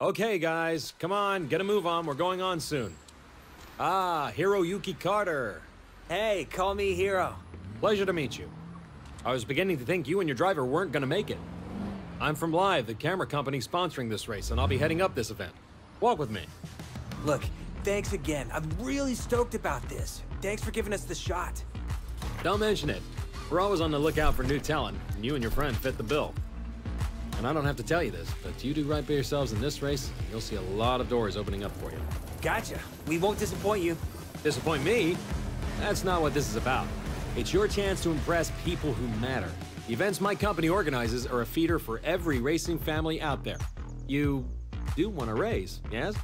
Okay, guys, come on, get a move on. We're going on soon. Ah, Hiroyuki Carter. Hey, call me Hiro. Pleasure to meet you. I was beginning to think you and your driver weren't gonna make it. I'm from Live, the camera company sponsoring this race, and I'll be heading up this event. Walk with me. Look, thanks again. I'm really stoked about this. Thanks for giving us the shot. Don't mention it. We're always on the lookout for new talent, and you and your friend fit the bill. And I don't have to tell you this, but you do right by yourselves in this race, you'll see a lot of doors opening up for you. Gotcha. We won't disappoint you. Disappoint me? That's not what this is about. It's your chance to impress people who matter. The events my company organizes are a feeder for every racing family out there. You do want to race, yes?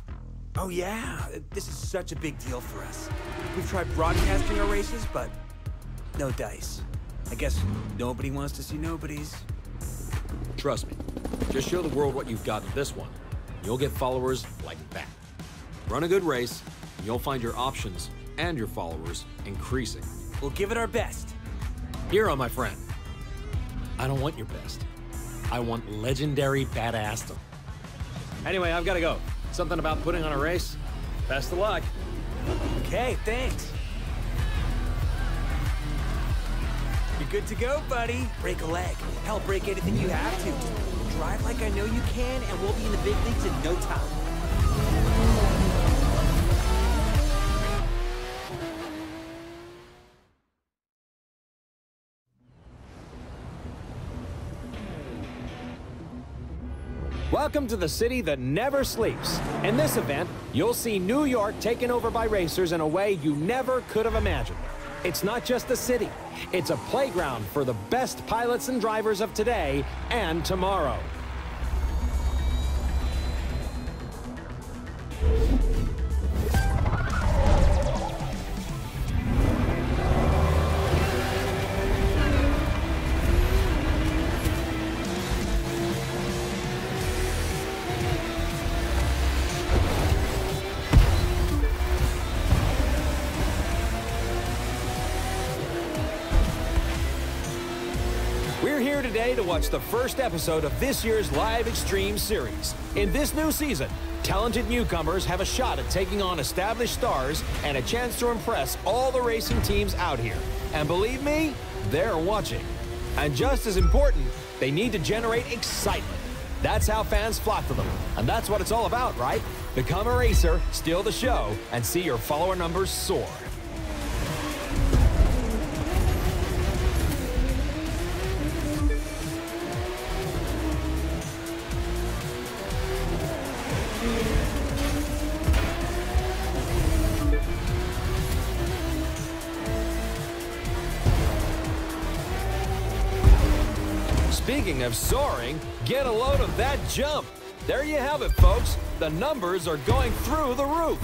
Oh yeah, this is such a big deal for us. We've tried broadcasting our races, but no dice. I guess nobody wants to see nobodies. Trust me, just show the world what you've got at this one. You'll get followers like that. Run a good race, and you'll find your options and your followers increasing. We'll give it our best. Hero, my friend. I don't want your best. I want legendary badassdom. Anyway, I've got to go. Something about putting on a race. Best of luck. Okay, thanks. You're good to go, buddy. Break a leg. Hell, break anything you have to. Drive like I know you can, and we'll be in the big leagues in no time. Welcome to the city that never sleeps. In this event, you'll see New York taken over by racers in a way you never could have imagined. It's not just a city, it's a playground for the best pilots and drivers of today and tomorrow. We're here today to watch the first episode of this year's Live Extreme series. In this new season, talented newcomers have a shot at taking on established stars and a chance to impress all the racing teams out here. And believe me, they're watching. And just as important, they need to generate excitement. That's how fans flock to them. And that's what it's all about, right? Become a racer, steal the show, and see your follower numbers soar. Speaking of soaring, get a load of that jump. There you have it, folks. The numbers are going through the roof.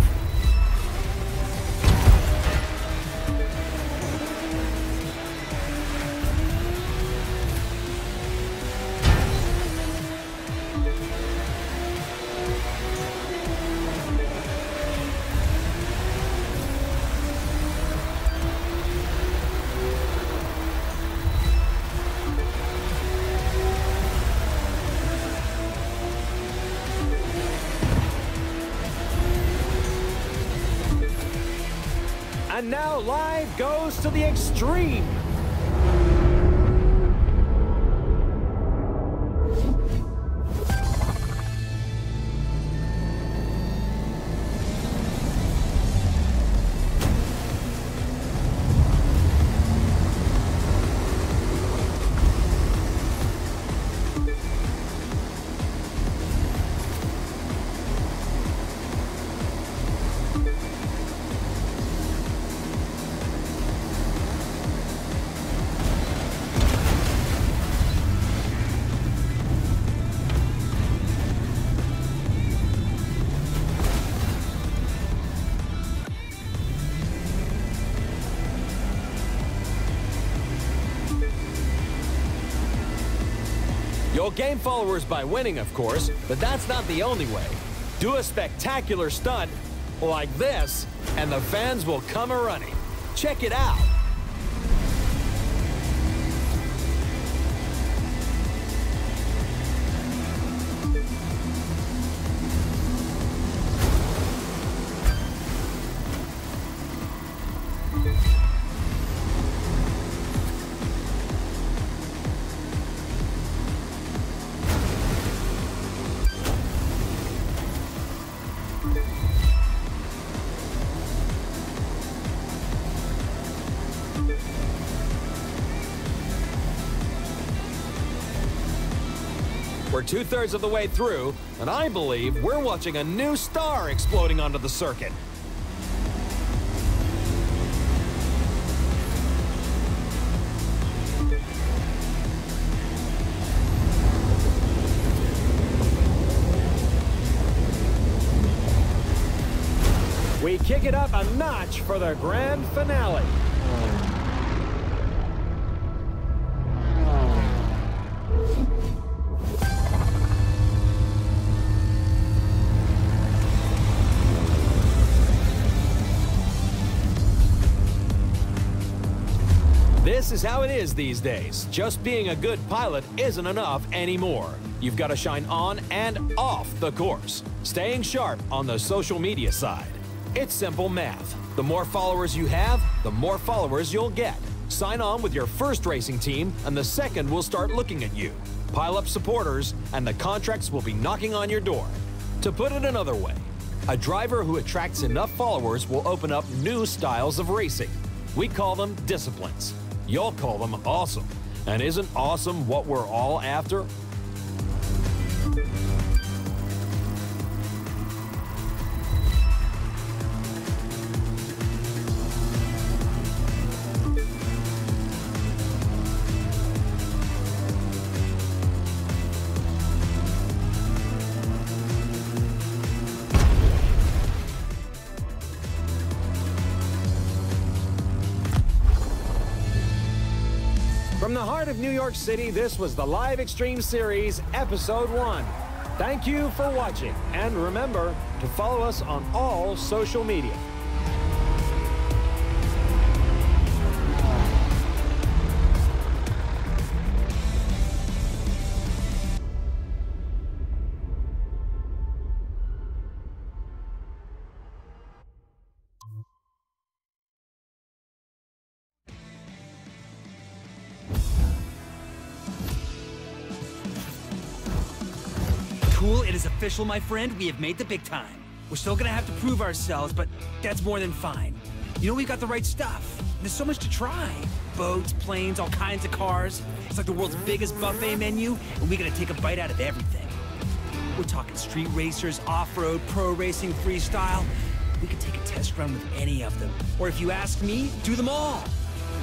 And now Live goes to the extreme. You'll gain followers by winning, of course, but that's not the only way. Do a spectacular stunt like this, and the fans will come a-running. Check it out. We're 2/3 of the way through, and I believe we're watching a new star exploding onto the circuit. We kick it up a notch for the grand finale. This is how it is these days. Just being a good pilot isn't enough anymore. You've got to shine on and off the course, staying sharp on the social media side. It's simple math. The more followers you have, the more followers you'll get. Sign on with your first racing team, and the second will start looking at you. Pile up supporters, and the contracts will be knocking on your door. To put it another way, a driver who attracts enough followers will open up new styles of racing. We call them disciplines. You'll call them awesome. And isn't awesome what we're all after? From the heart of New York City, this was the Live Extreme Series, Episode 1. Thank you for watching, and remember to follow us on all social media. Cool, it is official, my friend. We have made the big time. We're still gonna have to prove ourselves, but that's more than fine. You know, we've got the right stuff. There's so much to try. Boats, planes, all kinds of cars. It's like the world's biggest buffet menu, and we gotta take a bite out of everything. We're talking street racers, off-road, pro racing, freestyle. We could take a test run with any of them. Or if you ask me, do them all.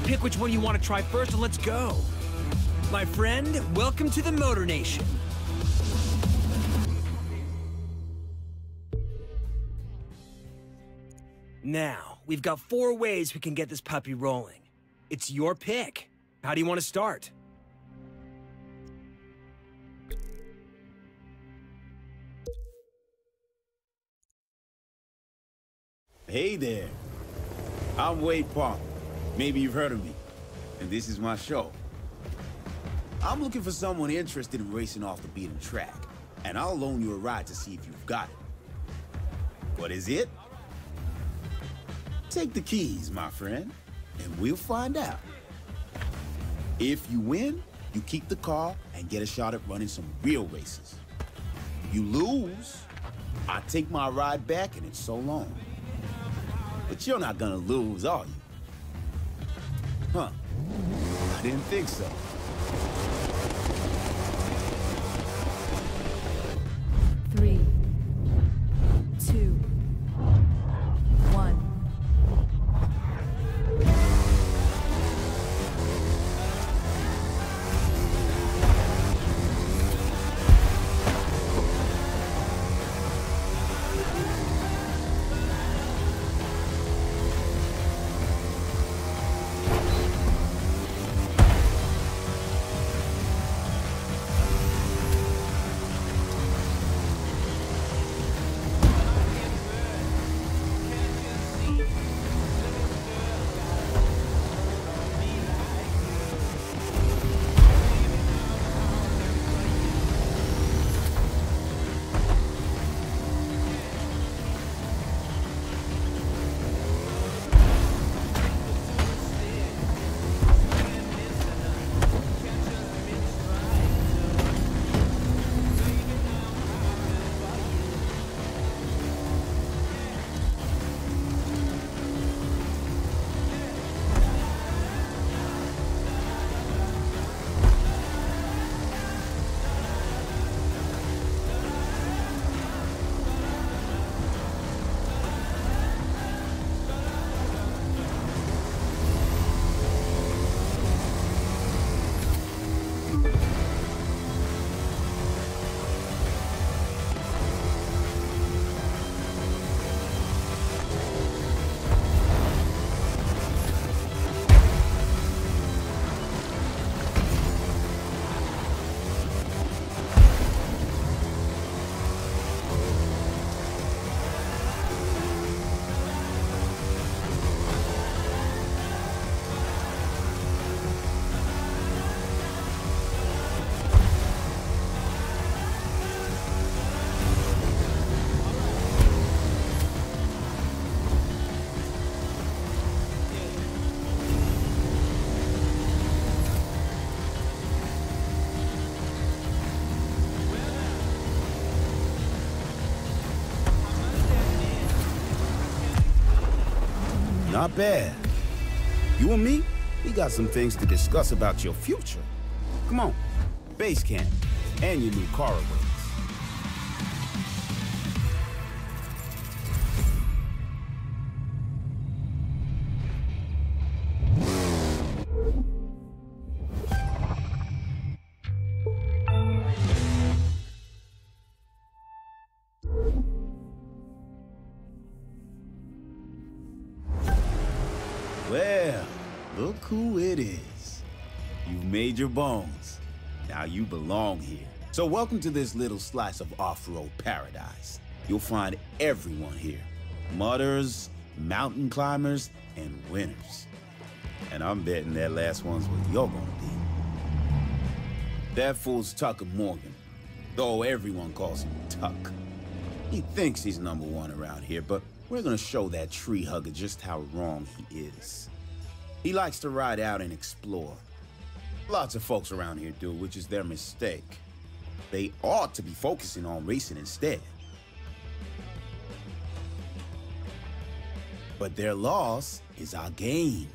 Pick which one you want to try first, and let's go. My friend, welcome to the Motor Nation. Now, we've got 4 ways we can get this puppy rolling. It's your pick. How do you want to start? Hey there. I'm Wade Park. Maybe you've heard of me. And this is my show. I'm looking for someone interested in racing off the beaten track. And I'll loan you a ride to see if you've got it. What is it? Take the keys, my friend, and we'll find out. If you win, you keep the car and get a shot at running some real races. You lose, I take my ride back and it's so long. But you're not gonna lose, are you? Huh. I didn't think so. Three, two, one. Not bad. You and me, we got some things to discuss about your future. Come on, base camp, and your new car awaits. Well, look who it is. You've made your bones. Now you belong here. So welcome to this little slice of off-road paradise. You'll find everyone here. Mudders, mountain climbers, and winners. And I'm betting that last one's what you're gonna be. That fool's Tucker Morgan, though everyone calls him Tuck. He thinks he's #1 around here, but we're gonna show that tree hugger just how wrong he is. He likes to ride out and explore. Lots of folks around here do, which is their mistake. They ought to be focusing on racing instead. But their loss is our gain.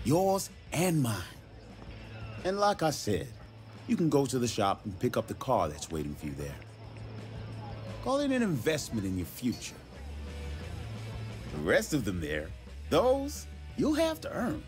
Yours and mine. And like I said, you can go to the shop and pick up the car that's waiting for you there. Call it an investment in your future. The rest of them there, those you'll have to earn.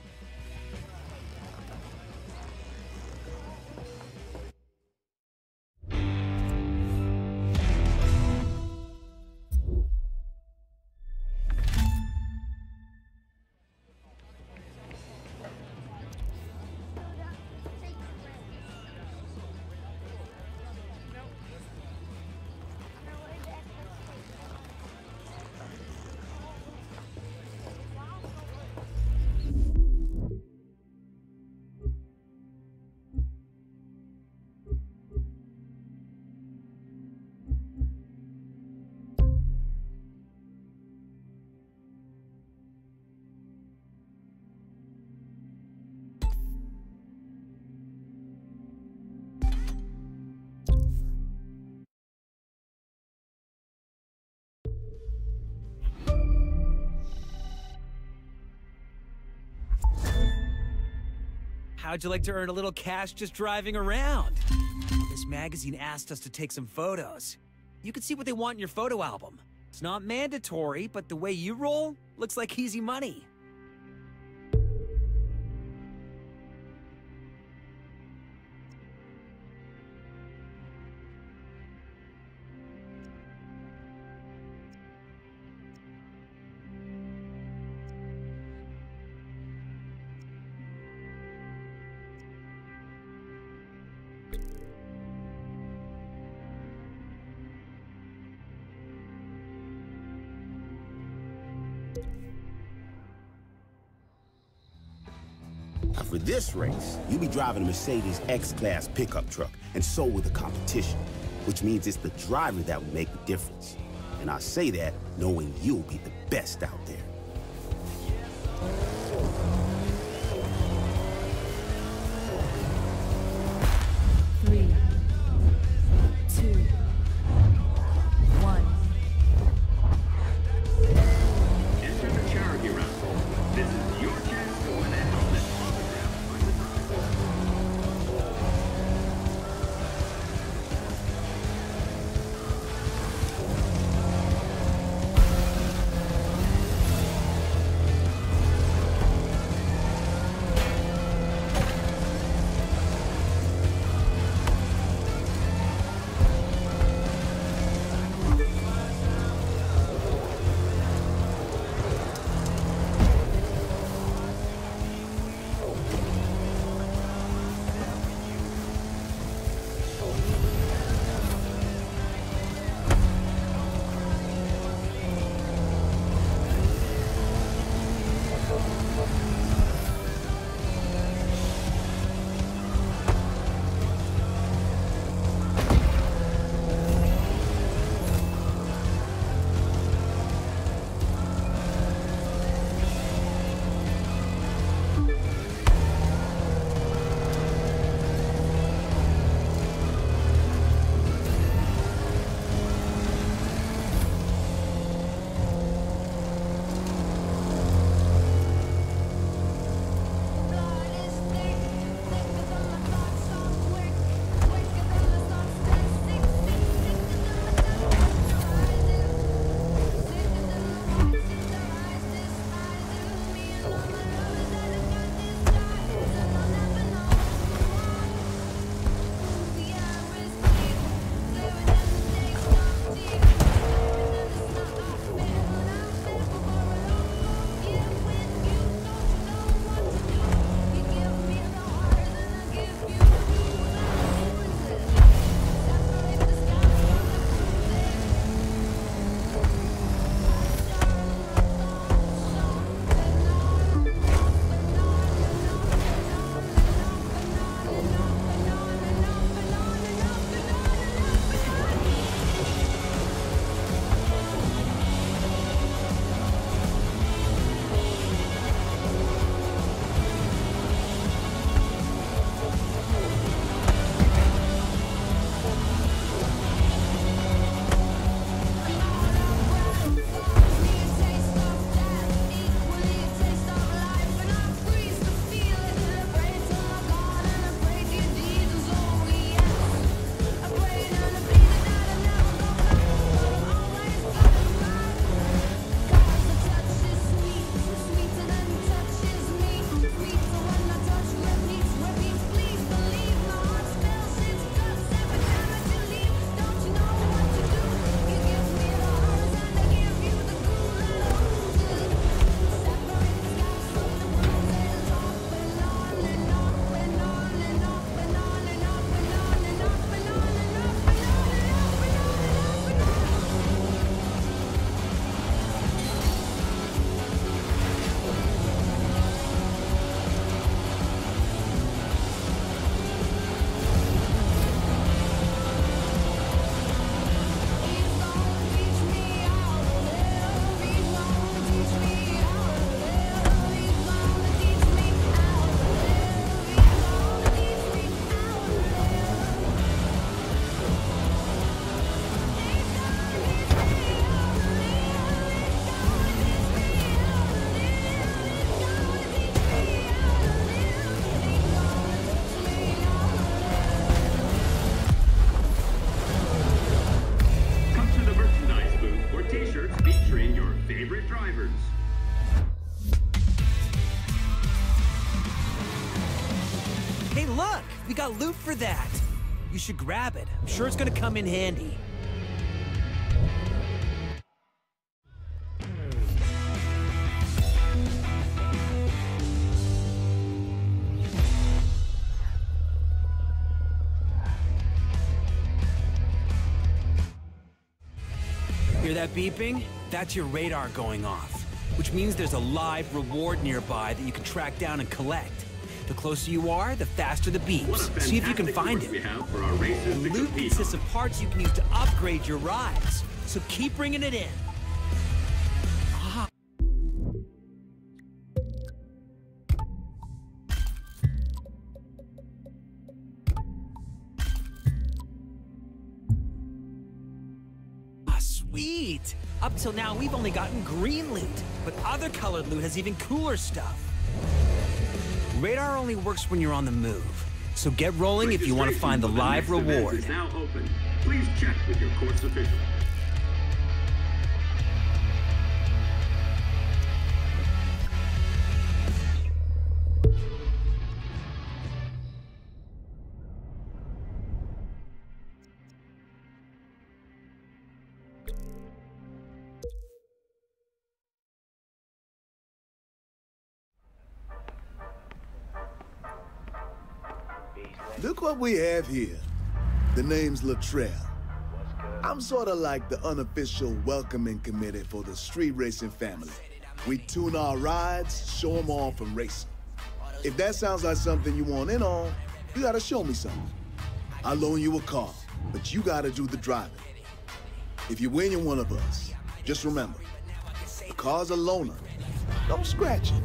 How'd you like to earn a little cash just driving around? This magazine asked us to take some photos. You can see what they want in your photo album. It's not mandatory, but the way you roll looks like easy money. Now for this race, you'll be driving a Mercedes X-Class pickup truck, and so will the competition, which means it's the driver that will make the difference. And I say that knowing you'll be the best out there. Three, two, one. Enter the charity raffle. This is your chance to win a helmet autographed by the driver. look! We got loot for that! You should grab it. I'm sure it's gonna come in handy. Hear that beeping? That's your radar going off, which means there's a live reward nearby that you can track down and collect. The closer you are, the faster the beeps. See if you can find it. The loot consists of parts you can use to upgrade your rides, so keep bringing it in. Sweet! Up till now, we've only gotten green loot, but other colored loot has even cooler stuff. Radar only works when you're on the move, so get rolling if you want to find the live reward. Is now open. Please check with your course official. Look what we have here. The name's Latrell. I'm sort of like the unofficial welcoming committee for the street racing family. We tune our rides, show them off, and race them. If that sounds like something you want in on, you gotta show me something. I'll loan you a car, but you gotta do the driving. If you win, you're one of us. Just remember, the car's a loaner. Don't scratch it.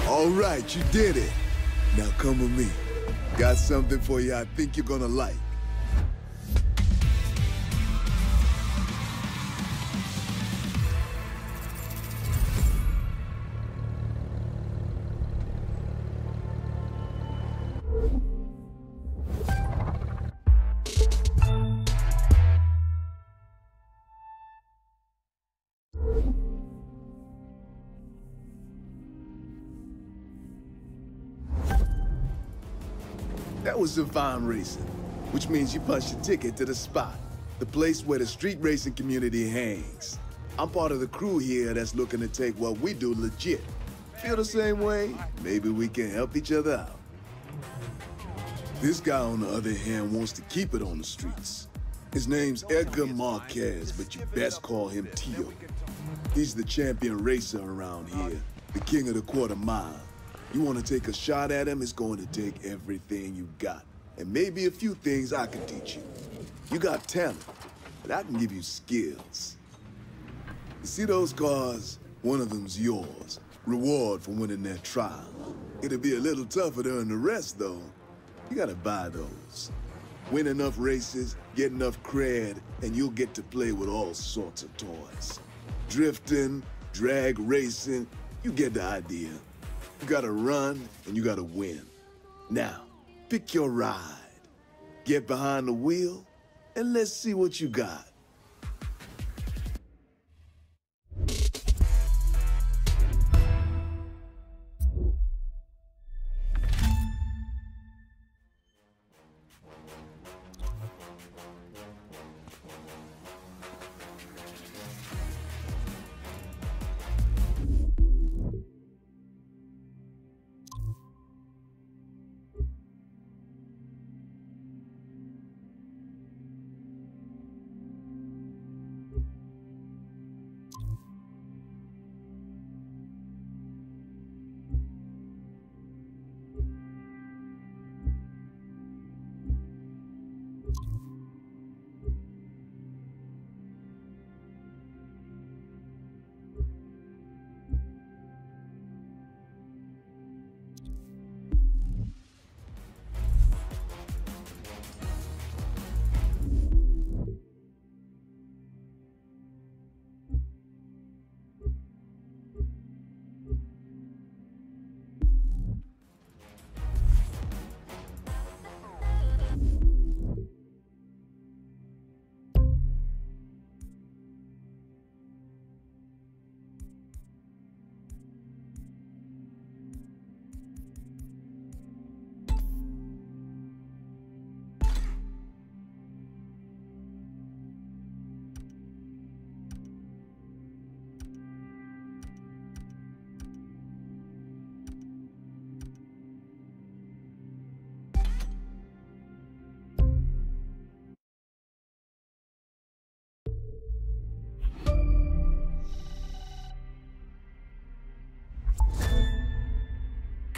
All right, you did it. Now come with me. Got something for you I think you're gonna like. That was some fine racing, which means you punched your ticket to the spot, the place where the street racing community hangs. I'm part of the crew here that's looking to take what we do legit. Feel the same way? Maybe we can help each other out. This guy, on the other hand, wants to keep it on the streets. His name's Edgar Marquez, but you best call him Tio. He's the champion racer around here, the king of the quarter mile. You want to take a shot at him, it's going to take everything you got. And maybe a few things I can teach you. You got talent, but I can give you skills. You see those cars? One of them's yours. Reward for winning that trial. It'll be a little tougher to earn the rest, though. You gotta buy those. Win enough races, get enough cred, and you'll get to play with all sorts of toys. Drifting, drag racing, you get the idea. You gotta run, and you gotta win. Now, pick your ride. Get behind the wheel, and let's see what you got.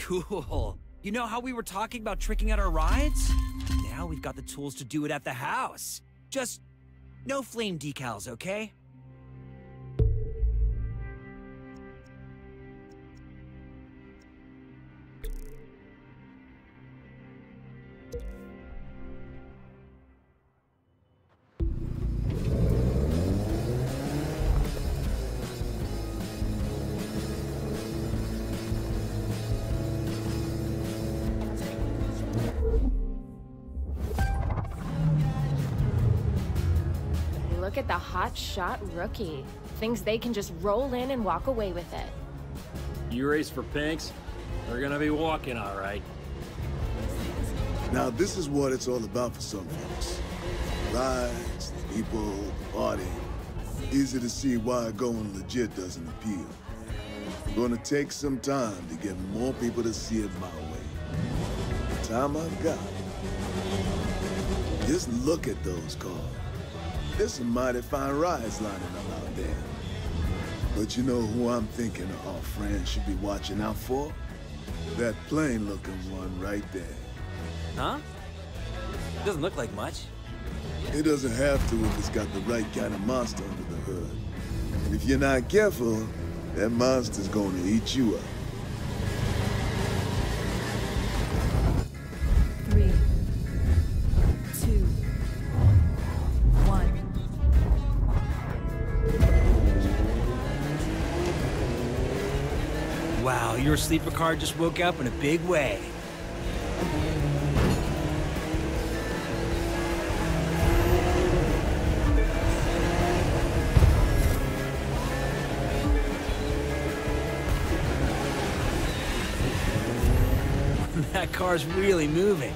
Cool. You know how we were talking about tricking out our rides? Now we've got the tools to do it at the house. Just no flame decals, okay? Look at the hot shot rookie. Thinks they can just roll in and walk away with it. You race for pinks? They're gonna be walking, all right. Now, this is what it's all about for some folks. Rides, people, the party. Easy to see why going legit doesn't appeal. Gonna take some time to get more people to see it my way. The time I've got. Just look at those cars. There's some mighty fine rides lining up out there. But you know who I'm thinking our friends should be watching out for? That plain-looking one right there. Huh? Doesn't look like much. It doesn't have to if it's got the right kind of monster under the hood. And if you're not careful, that monster's gonna eat you up. 3, 2, 1. Wow, your sleeper car just woke up in a big way. That car's really moving.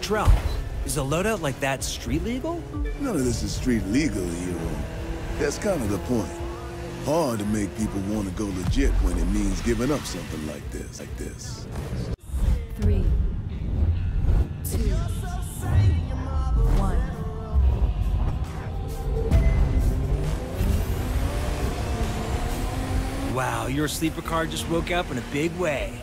Luttrell, is a loadout like that street legal? None of this is street legal, hero. That's kind of the point. Hard to make people want to go legit when it means giving up something like this. 3, 2, 1. Wow, your sleeper car just woke up in a big way.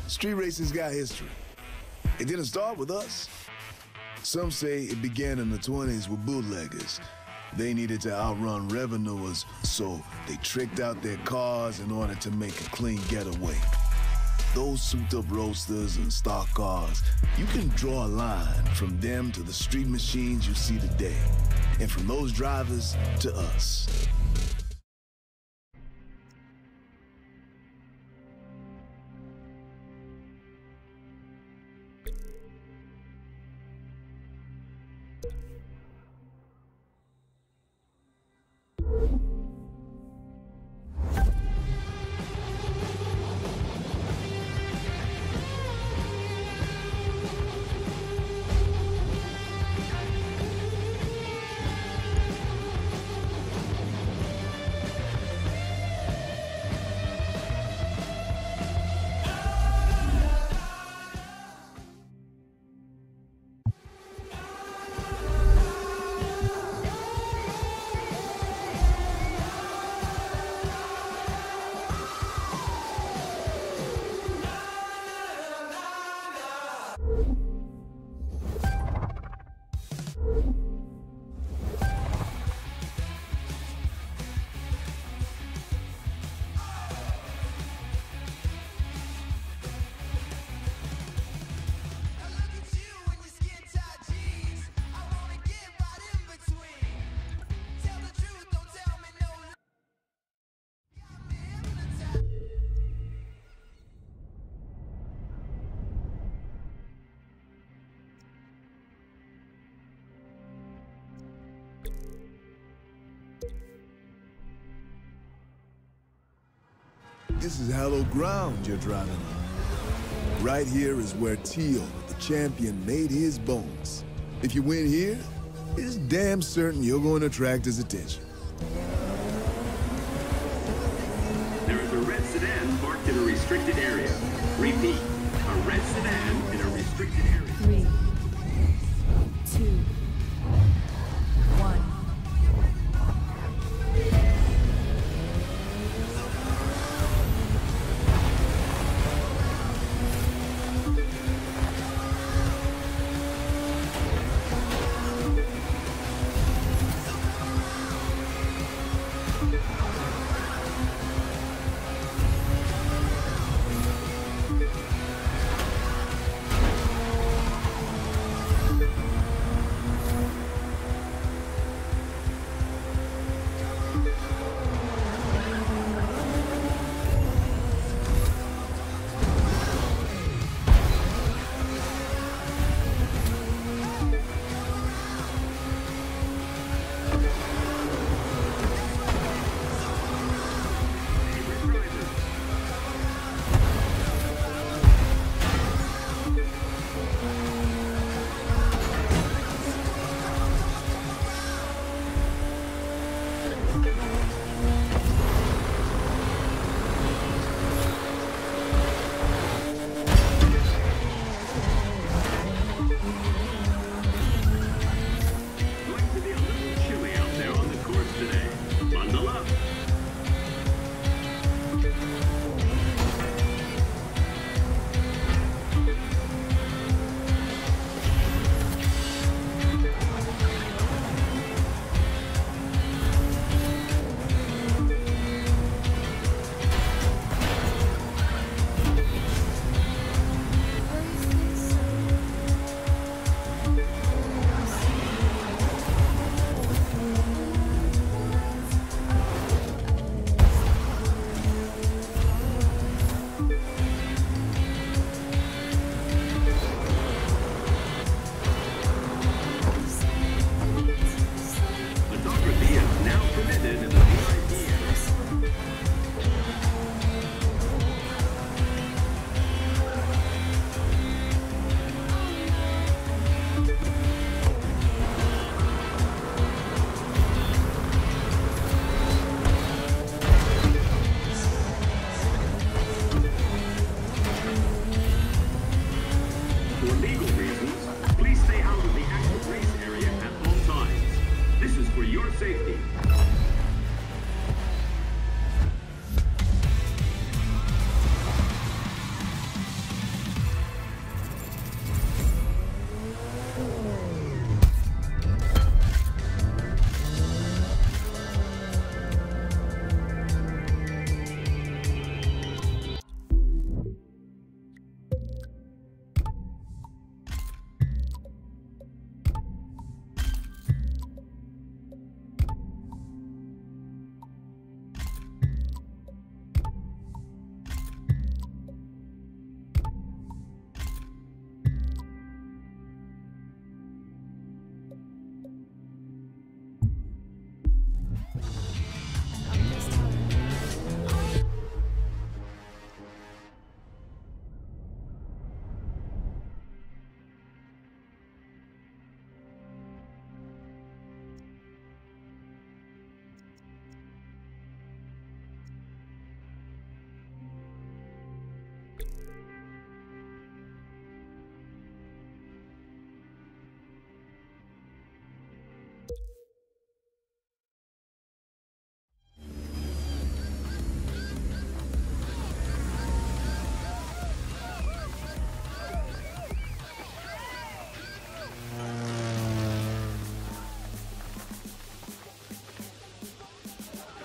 Street racing's got history. It didn't start with us. Some say it began in the 20s with bootleggers. They needed to outrun revenuers, so they tricked out their cars in order to make a clean getaway. Those souped-up roadsters and stock cars, you can draw a line from them to the street machines you see today, and from those drivers to us. This is hallowed ground you're driving on. Right here is where Teal, the champion, made his bones. If you win here, it's damn certain you're going to attract his attention. There is a red sedan parked in a restricted area. Repeat, a red sedan in a restricted area. 3, 2, 1.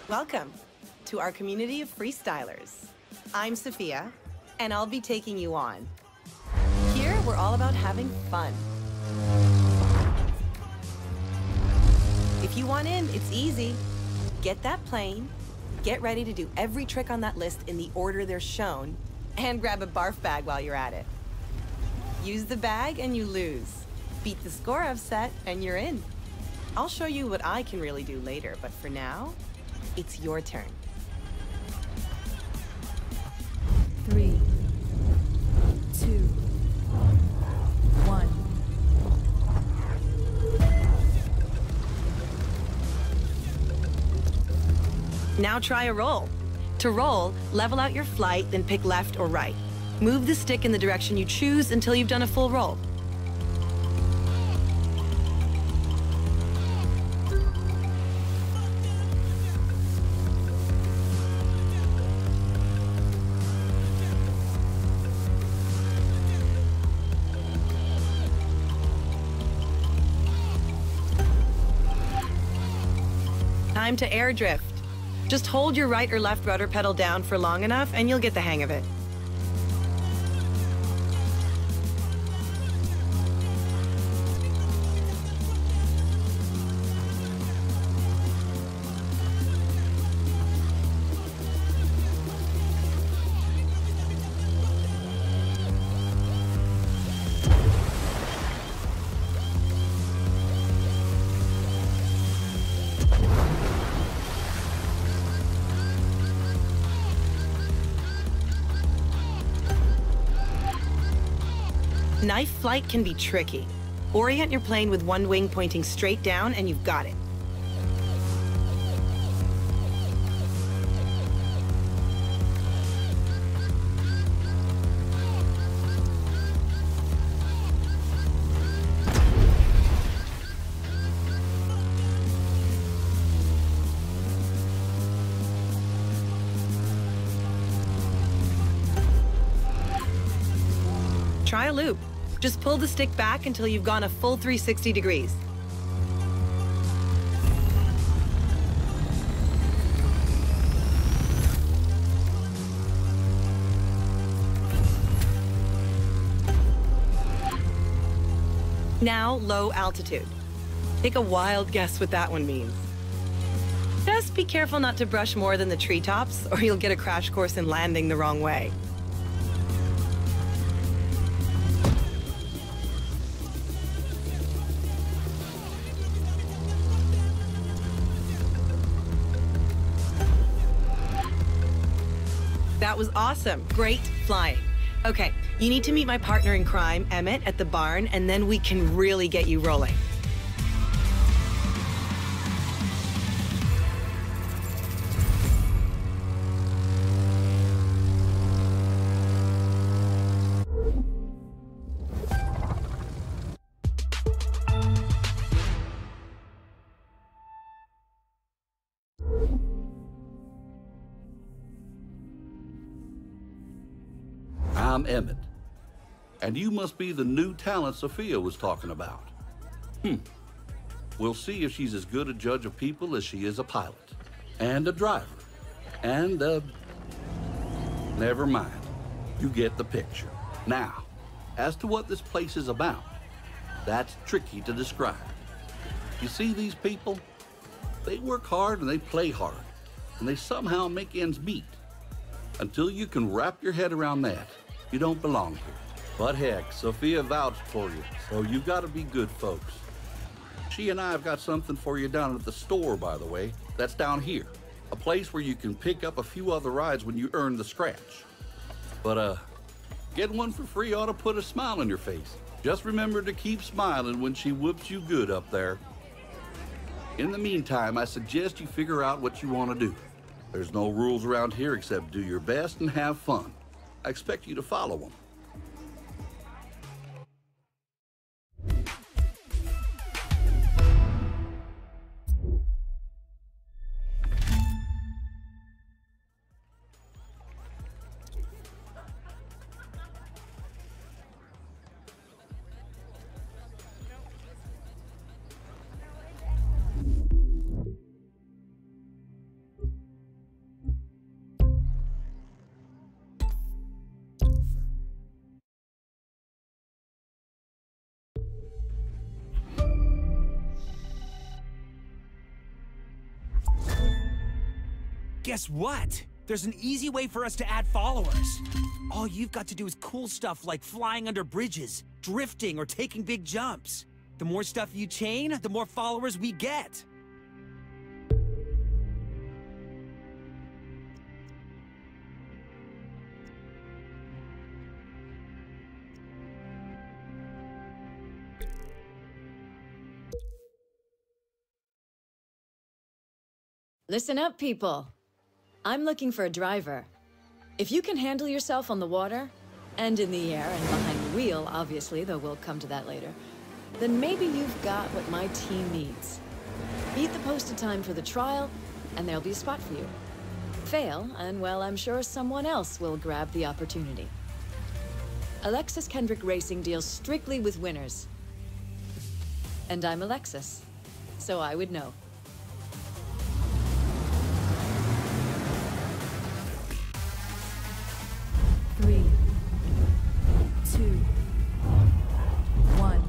Welcome to our community of freestylers. I'm Sophia, and I'll be taking you on. Here, we're all about having fun. If you want in, it's easy. Get that plane, get ready to do every trick on that list in the order they're shown, and grab a barf bag while you're at it. Use the bag and you lose. Beat the score I've set and you're in. I'll show you what I can really do later, but for now, it's your turn. 3, 2, 1. Now try a roll. To roll, level out your flight, then pick left or right. Move the stick in the direction you choose until you've done a full roll. Time to air drift. Just hold your right or left rudder pedal down for long enough and you'll get the hang of it. Knife flight can be tricky. Orient your plane with one wing pointing straight down and you've got it. Try a loop. Just pull the stick back until you've gone a full 360 degrees. Now, low altitude. Take a wild guess what that one means. Just be careful not to brush more than the treetops, or you'll get a crash course in landing the wrong way. That was awesome. Great flying. Okay, you need to meet my partner in crime, Emmett, at the barn, and then we can really get you rolling. I'm Emmett, and you must be the new talent Sophia was talking about. We'll see if she's as good a judge of people as she is a pilot, and a driver, and never mind. You get the picture. Now, as to what this place is about, that's tricky to describe. You see these people? They work hard and they play hard, and they somehow make ends meet. Until you can wrap your head around that, you don't belong here. But heck, Sophia vouched for you, so you've got to be good folks. She and I have got something for you down at the store, by the way. That's down here. A place where you can pick up a few other rides when you earn the scratch. But, getting one for free ought to put a smile on your face. Just remember to keep smiling when she whoops you good up there. In the meantime, I suggest you figure out what you want to do. There's no rules around here except do your best and have fun. I expect you to follow them. Guess what? There's an easy way for us to add followers. All you've got to do is cool stuff like flying under bridges, drifting, or taking big jumps. The more stuff you chain, the more followers we get. Listen up, people. I'm looking for a driver. If you can handle yourself on the water, and in the air, and behind the wheel, obviously, though we'll come to that later, then maybe you've got what my team needs. Beat the posted time for the trial, and there'll be a spot for you. Fail, and well, I'm sure someone else will grab the opportunity. Alexis Kendrick Racing deals strictly with winners. And I'm Alexis, so I would know. Three, two, one.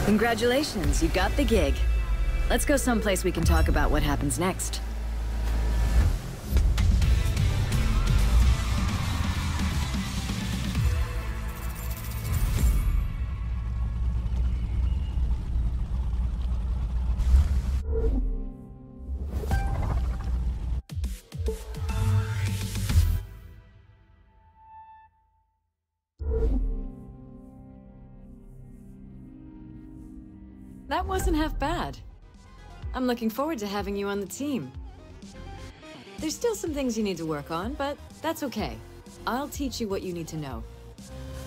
Congratulations, you got the gig. Let's go someplace we can talk about what happens next. That wasn't half bad. I'm looking forward to having you on the team. There's still some things you need to work on, but that's okay. I'll teach you what you need to know.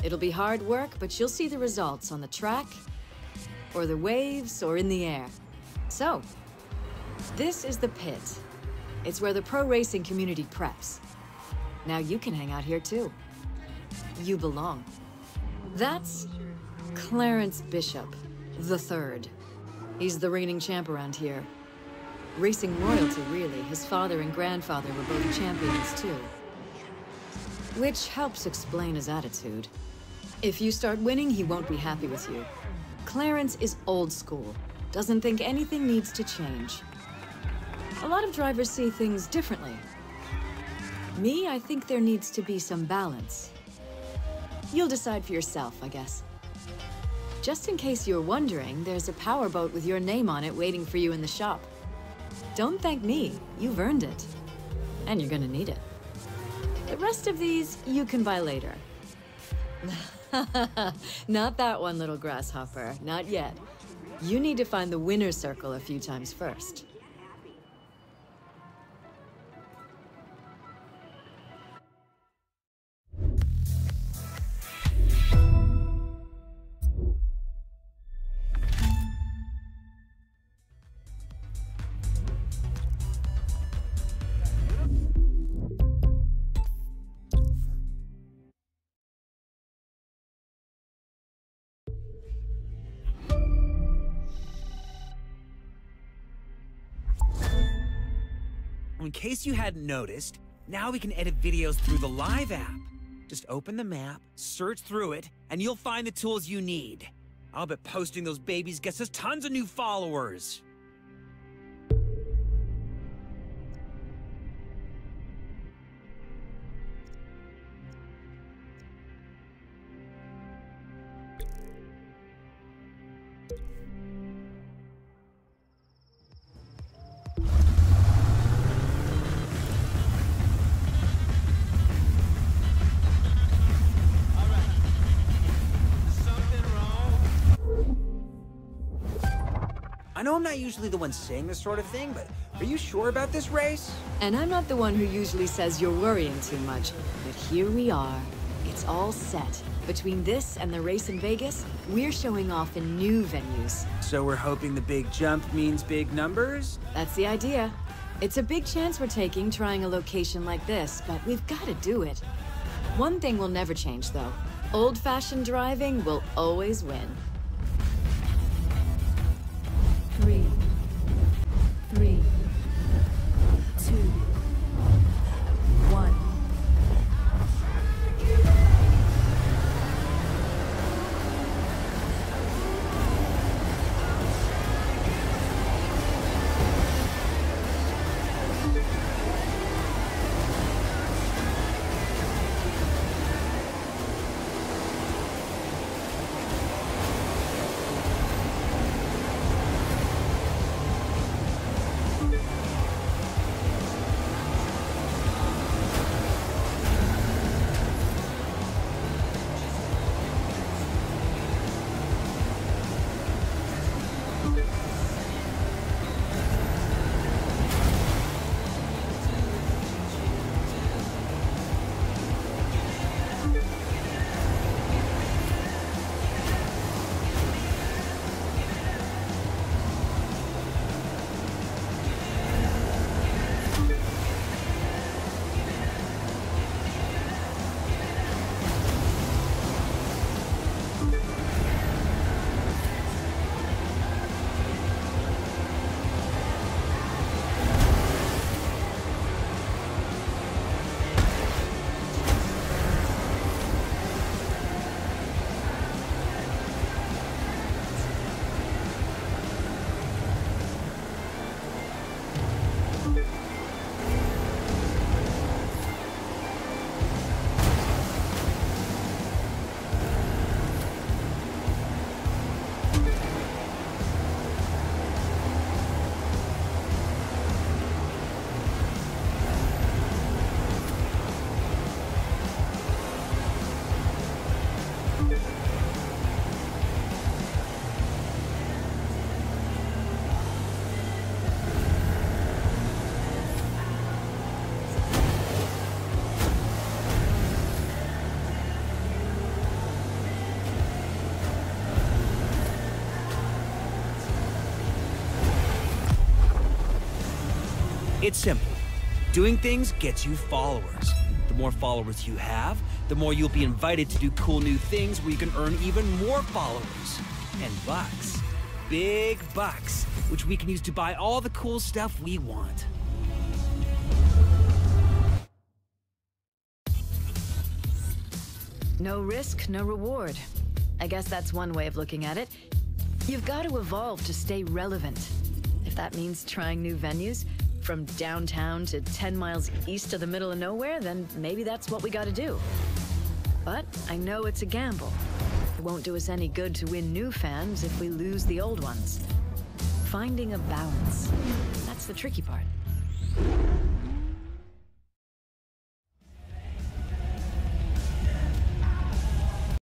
It'll be hard work, but you'll see the results on the track, or the waves, or in the air. So, this is the pit. It's where the pro racing community preps. Now you can hang out here too. You belong. That's Clarence Bishop the Third. He's the reigning champ around here. Racing royalty, really. His father and grandfather were both champions, too. Which helps explain his attitude. If you start winning, he won't be happy with you. Clarence is old school. Doesn't think anything needs to change. A lot of drivers see things differently. Me, I think there needs to be some balance. You'll decide for yourself, I guess. Just in case you're wondering, there's a powerboat with your name on it waiting for you in the shop. Don't thank me, you've earned it. And you're gonna need it. The rest of these, you can buy later. Not that one, little grasshopper, not yet. You need to find the winner's circle a few times first. In case you hadn't noticed, now we can edit videos through the Live app. Just open the map, search through it, and you'll find the tools you need. I'll bet posting those babies gets us tons of new followers. I know I'm not usually the one saying this sort of thing, but are you sure about this race? And I'm not the one who usually says you're worrying too much, but here we are. It's all set. Between this and the race in Vegas, we're showing off in new venues. So we're hoping the big jump means big numbers? That's the idea. It's a big chance we're taking trying a location like this, but we've got to do it. One thing will never change, though. Old-fashioned driving will always win. 3, 2, 1. It's simple. Doing things gets you followers. The more followers you have, the more you'll be invited to do cool new things where you can earn even more followers. And bucks. Big bucks, which we can use to buy all the cool stuff we want. No risk, no reward. I guess that's one way of looking at it. You've got to evolve to stay relevant. If that means trying new venues, from downtown to 10 miles east of the middle of nowhere, then maybe that's what we gotta do. But I know it's a gamble. It won't do us any good to win new fans if we lose the old ones. Finding a balance, that's the tricky part.